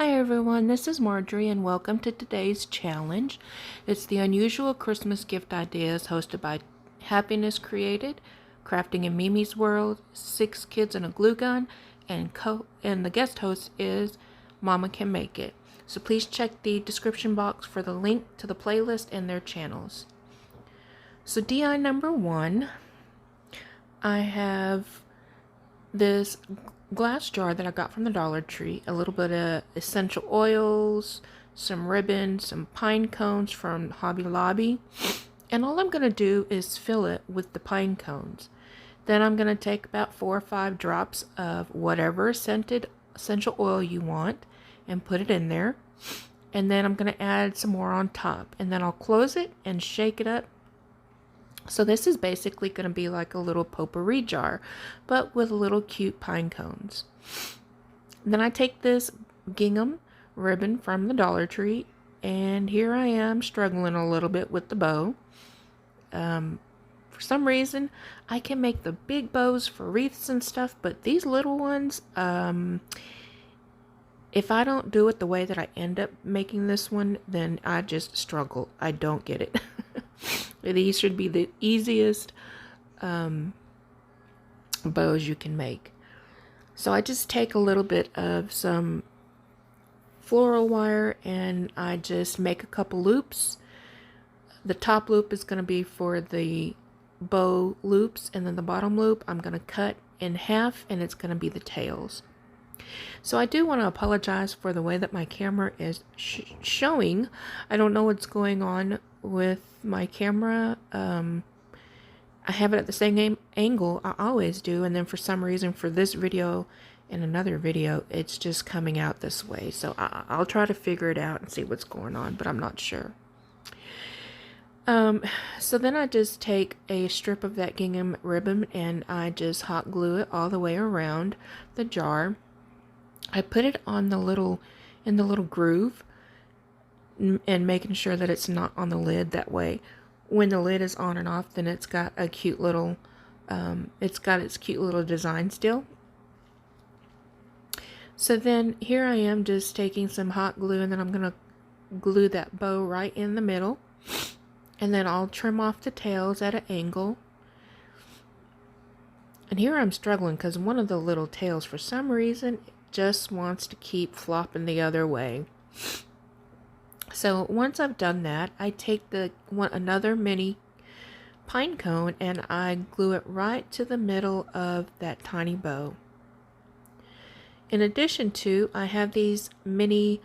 Hi everyone, this is Marjorie and welcome to today's challenge. It's the Unusual Christmas Gift Ideas hosted by Happinesscreated, Crafting in Mimi's World, 6 Kids and a Glue Gun, and the guest host is Mama Can Make It. So please check the description box for the link to the playlist and their channels. So DI number 1, I have this glass jar that I got from the Dollar Tree, a little bit of essential oils, some ribbon, some pine cones from Hobby Lobby, and all I'm going to do is fill it with the pine cones. Then I'm going to take about 4 or 5 drops of whatever scented essential oil you want and put it in there, and then I'm going to add some more on top, and then I'll close it and shake it up. So this is basically going to be like a little potpourri jar, but with little cute pine cones. Then I take this gingham ribbon from the Dollar Tree, and here I am struggling a little bit with the bow. For some reason, I can make the big bows for wreaths and stuff, but these little ones, if I don't do it the way that I end up making this one, then I just struggle. I don't get it. These should be the easiest bows you can make. So I just take a little bit of some floral wire and I just make a couple loops. The top loop is going to be for the bow loops, and then the bottom loop I'm going to cut in half, and it's going to be the tails. So I do want to apologize for the way that my camera is showing. I don't know what's going on with my camera. I have it at the same angle I always do, and then for some reason for this video and another video it's just coming out this way. So I'll try to figure it out and see what's going on, but I'm not sure. So then I just take a strip of that gingham ribbon and I just hot glue it all the way around the jar. I put it on in the little groove, and making sure that it's not on the lid. That way when the lid is on and off, then it's got a cute little it's got its cute little design still. So then here I am just taking some hot glue, and then I'm gonna glue that bow right in the middle, and then I'll trim off the tails at an angle. And here I'm struggling because one of the little tails, for some reason, just wants to keep flopping the other way. So once I've done that, I take another mini pine cone and I glue it right to the middle of that tiny bow. In addition to, I have these mini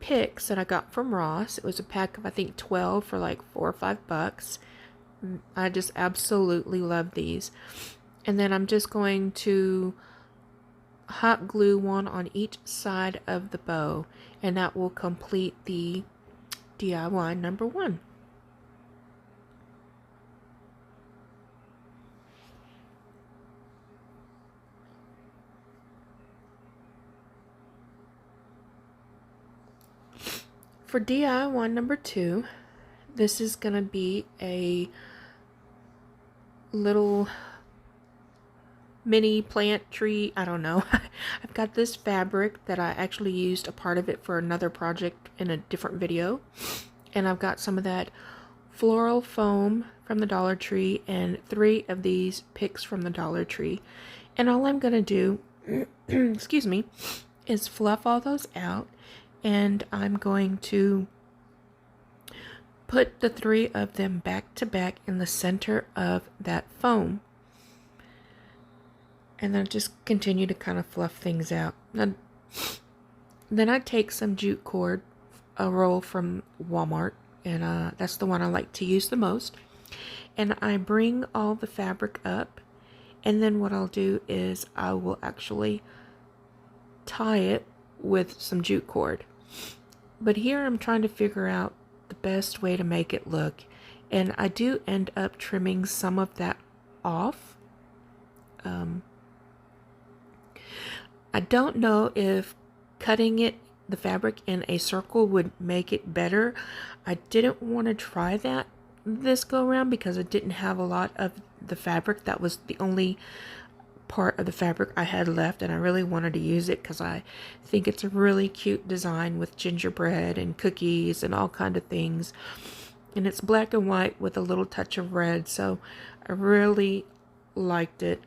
picks that I got from Ross. It was a pack of I think 12 for like $4 or $5. I just absolutely love these. And then I'm just going to hot glue one on each side of the bow, and that will complete the DIY number 1. For DIY number 2, this is going to be a little mini plant tree. I don't know. I've got this fabric that I actually used a part of it for another project in a different video, and I've got some of that floral foam from the Dollar Tree and 3 of these picks from the Dollar Tree, and all I'm gonna do excuse me, is fluff all those out, and I'm going to put the 3 of them back to back in the center of that foam. And then just continue to kind of fluff things out. Then I take some jute cord, a roll from Walmart, and that's the one I like to use the most. And I bring all the fabric up, and then what I'll do is I will actually tie it with some jute cord. But here I'm trying to figure out the best way to make it look, and I do end up trimming some of that off. I don't know if cutting the fabric in a circle would make it better. I didn't want to try that this go around because I didn't have a lot of the fabric. That was the only part of the fabric I had left, and I really wanted to use it because I think it's a really cute design with gingerbread and cookies and all kind of things. And it's black and white with a little touch of red, so I really liked it,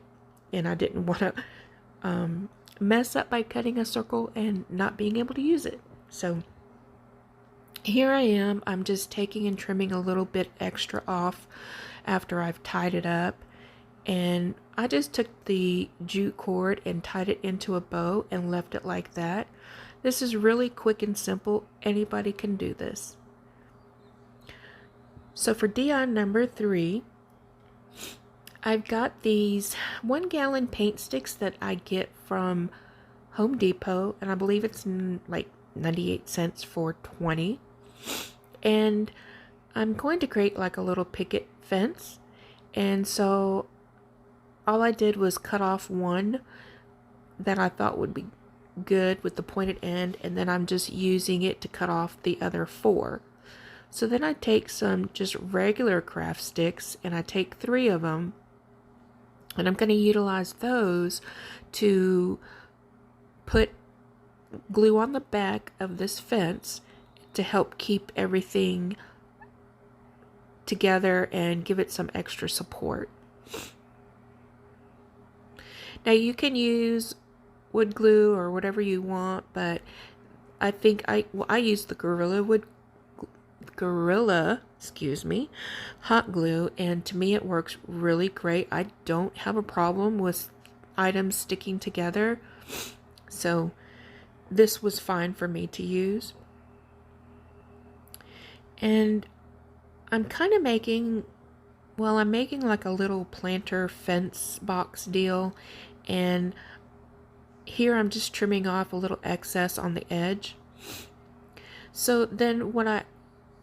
and I didn't want to mess up by cutting a circle and not being able to use it. So here I am. I'm just taking and trimming a little bit extra off after I've tied it up, and I just took the jute cord and tied it into a bow and left it like that. This is really quick and simple. Anybody can do this. So for DI number 3, I've got these 1-gallon paint sticks that I get from Home Depot, and I believe it's like 98 cents for 20. And I'm going to create like a little picket fence, and so all I did was cut off one that I thought would be good with the pointed end, and then I'm just using it to cut off the other 4. So then I take some just regular craft sticks, and I take 3 of them, and I'm going to utilize those to put glue on the back of this fence to help keep everything together and give it some extra support. Now you can use wood glue or whatever you want, but I think I use the Gorilla hot glue, and to me it works really great. I don't have a problem with items sticking together, so this was fine for me to use. And I'm kind of making like a little planter fence box deal, and here I'm just trimming off a little excess on the edge. So then what I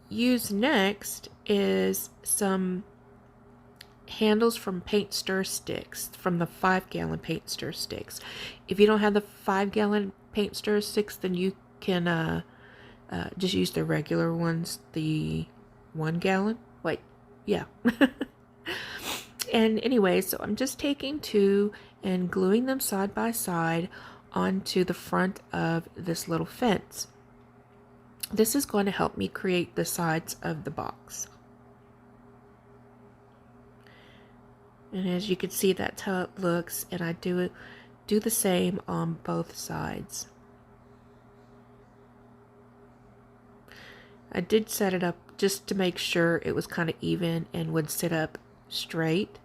use next is some handles from paint stir sticks, from the 5-gallon paint stir sticks. If you don't have the 5-gallon paint stir sticks, then you can just use the regular ones, the 1-gallon. Wait, yeah. And anyway, so I'm just taking 2 and gluing them side by side onto the front of this little fence. This is going to help me create the sides of the box. And as you can see, that's how it looks, and I do the same on both sides. I did set it up just to make sure it was kind of even and would sit up straight,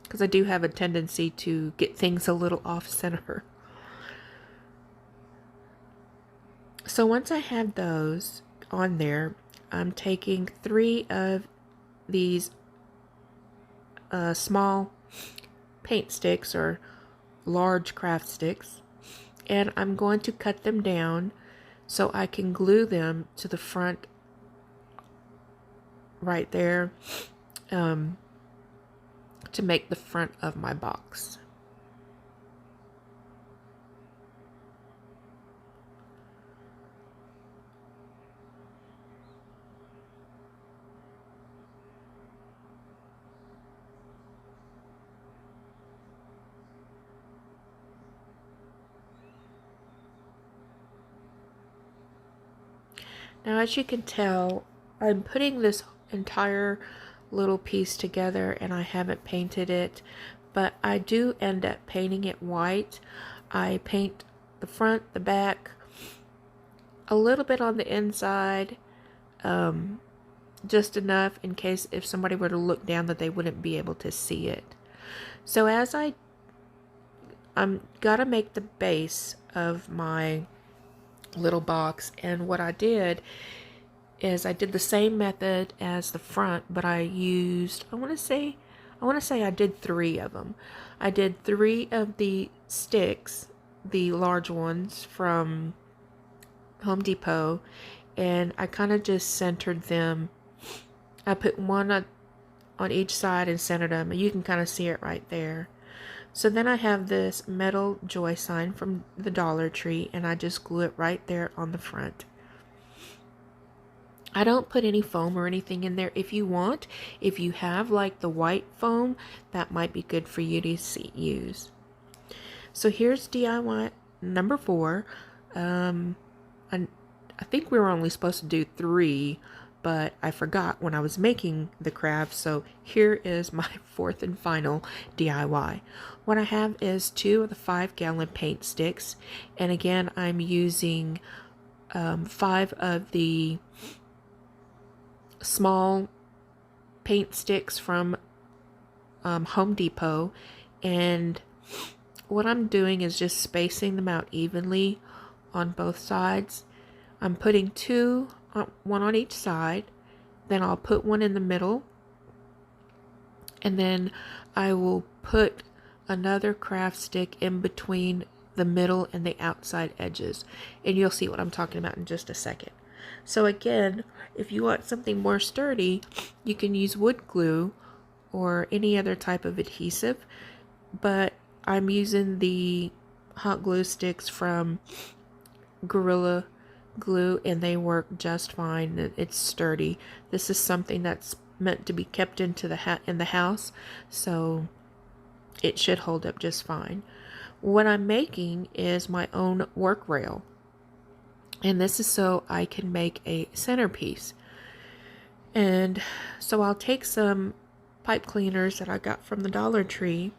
because I do have a tendency to get things a little off center. So once I have those on there, I'm taking 3 of these small paint sticks or large craft sticks, and I'm going to cut them down so I can glue them to the front right there to make the front of my box. Now, as you can tell, I'm putting this entire little piece together and I haven't painted it, but I do end up painting it white. I paint the front, the back, a little bit on the inside, just enough in case if somebody were to look down that they wouldn't be able to see it. So as I'm gotta make the base of my little box, and what I did is I did the same method as the front, but I used, I want to say I did 3 of them. I did 3 of the sticks, the large ones from Home Depot, and I kind of just centered them. I put one on each side and centered them, and you can kind of see it right there. So then I have this metal joy sign from the Dollar Tree, and I just glue it right there on the front. I don't put any foam or anything in there. If you have like the white foam, that might be good for you to use. So here's DIY number 4. I think we were only supposed to do 3, but I forgot when I was making the craft. So here is my 4th and final DIY. What I have is 2 of the 5-gallon paint sticks. And again, I'm using 5 of the small paint sticks from Home Depot. And what I'm doing is just spacing them out evenly on both sides. I'm putting 2, one on each side, then I'll put one in the middle, and then I will put another craft stick in between the middle and the outside edges, and you'll see what I'm talking about in just a second. So again, if you want something more sturdy, you can use wood glue or any other type of adhesive, but I'm using the hot glue sticks from Gorilla Glue, and they work just fine. It's sturdy. This is something that's meant to be kept into in the house, so it should hold up just fine. What I'm making is my own work rail, and this is so I can make a centerpiece. And so I'll take some pipe cleaners that I got from the Dollar Tree,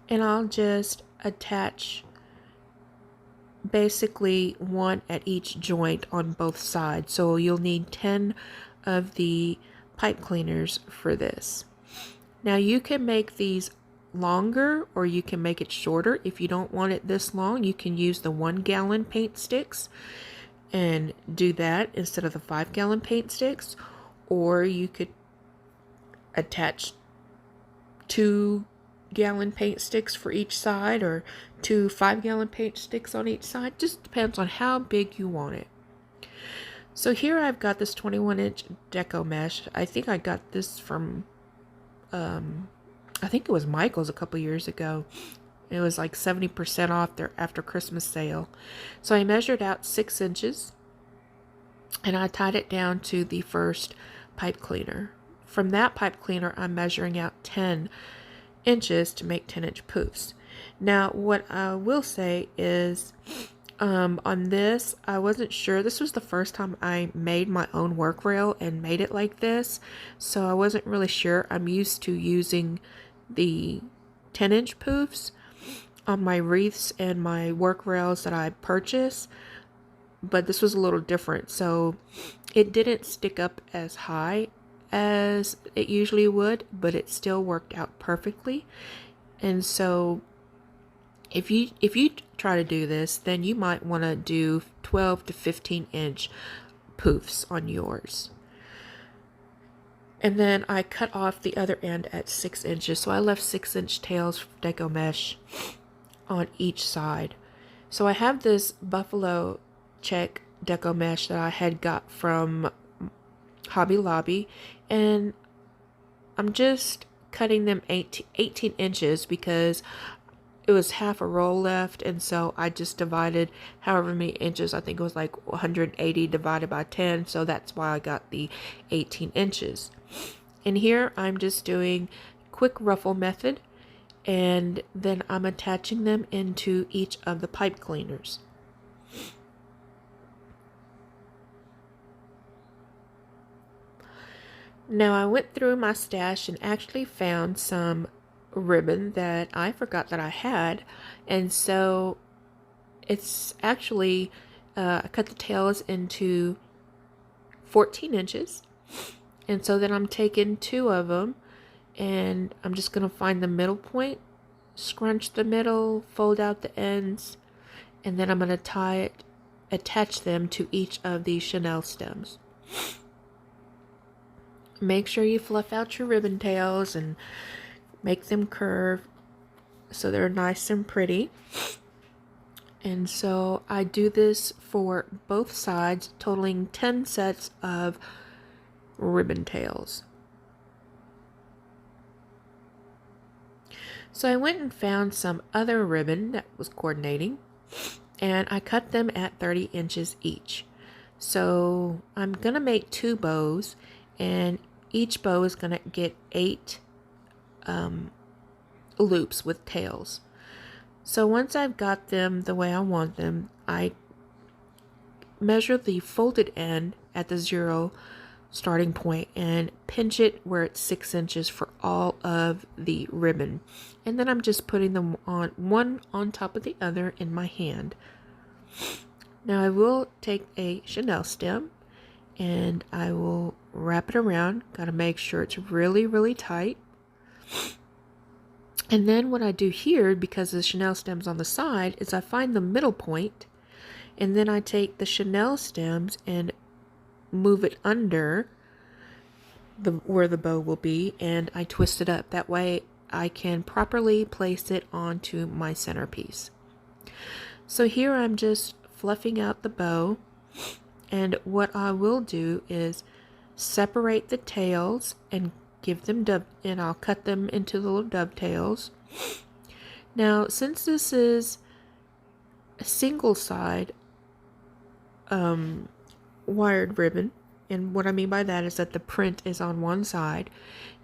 and I'll just attach basically 1 at each joint on both sides. So you'll need 10 of the pipe cleaners for this. Now you can make these longer or you can make it shorter. If you don't want it this long, you can use the 1-gallon paint sticks and do that instead of the 5-gallon paint sticks, or you could attach 2-gallon paint sticks for each side, or 2 5-gallon paint sticks on each side. Just depends on how big you want it. So here I've got this 21-inch deco mesh. I think I got this from I think it was Michael's a couple years ago. It was like 70% off their after Christmas sale. So I measured out 6 inches and I tied it down to the first pipe cleaner. From that pipe cleaner, I'm measuring out 10 inches to make 10-inch poofs. Now, what I will say is, on this, I wasn't sure. This was the first time I made my own work rail and made it like this, so I wasn't really sure. I'm used to using the 10-inch poofs on my wreaths and my work rails that I purchase, but this was a little different, so it didn't stick up as high as it usually would, but it still worked out perfectly. And so if you try to do this, then you might want to do 12 to 15-inch poofs on yours. And then I cut off the other end at 6 inches, so I left 6-inch tails deco mesh on each side. So I have this buffalo check deco mesh that I had got from Hobby Lobby, and I'm just cutting them 18 inches because it was half a roll left, and so I just divided however many inches. I think it was like 180 divided by 10, so that's why I got the 18 inches. And here I'm just doing quick ruffle method, and then I'm attaching them into each of the pipe cleaners. Now I went through my stash and actually found some ribbon that I forgot that I had, and so it's actually I cut the tails into 14 inches, and so then I'm taking 2 of them and I'm just gonna find the middle point, scrunch the middle, fold out the ends, and then I'm gonna attach them to each of these chenille stems. Make sure you fluff out your ribbon tails and make them curve so they're nice and pretty. And so I do this for both sides, totaling 10 sets of ribbon tails. So I went and found some other ribbon that was coordinating, and I cut them at 30 inches each. So I'm gonna make 2 bows, and each bow is gonna get 8 loops with tails. So once I've got them the way I want them, I measure the folded end at the 0 starting point and pinch it where it's 6 inches for all of the ribbon. And then I'm just putting them on one on top of the other in my hand. Now I will take a chenille stem and I will wrap it around. Got to make sure it's really, really tight. And then what I do here, because the chenille stem's on the side, is I find the middle point, and then I take the chenille stems and move it under where the bow will be, and I twist it up. That way I can properly place it onto my centerpiece. So here I'm just fluffing out the bow, and what I will do is separate the tails and give them and I'll cut them into little dovetails. Now, since this is a single side wired ribbon, and what I mean by that is that the print is on one side,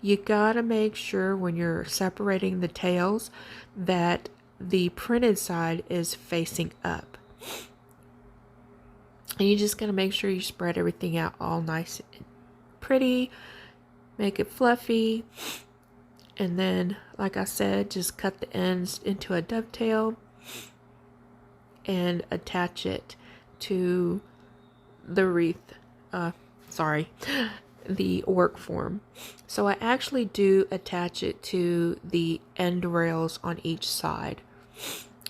you gotta make sure when you're separating the tails that the printed side is facing up. And you just gotta make sure you spread everything out all nice and pretty, make it fluffy, and then, like I said, just cut the ends into a dovetail and attach it to the wreath, the work form. So I actually do attach it to the end rails on each side.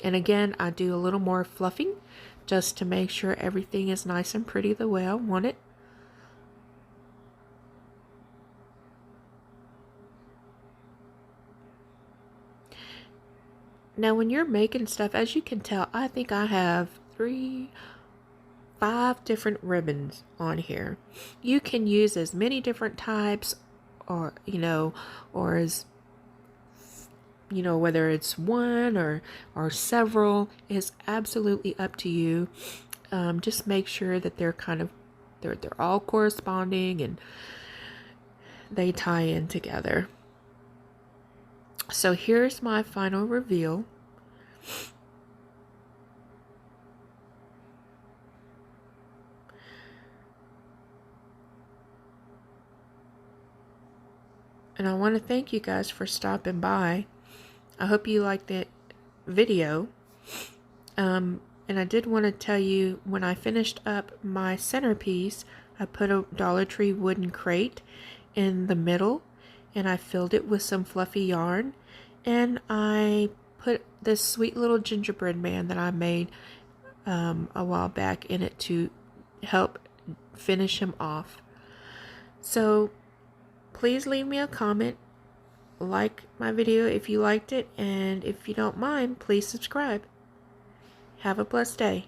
And again, I do a little more fluffing just to make sure everything is nice and pretty the way I want it. Now when you're making stuff, as you can tell, I think I have 5 different ribbons on here. You can use as many different types, or or as whether it's one or several is absolutely up to you. Just make sure that they're all corresponding and they tie in together. So here's my final reveal. And I want to thank you guys for stopping by. I hope you liked the video. And I did want to tell you, when I finished up my centerpiece, I put a Dollar Tree wooden crate in the middle, and I filled it with some fluffy yarn, and I put this sweet little gingerbread man that I made a while back in it to help finish him off. So please leave me a comment, like my video if you liked it, and if you don't mind, please subscribe. Have a blessed day.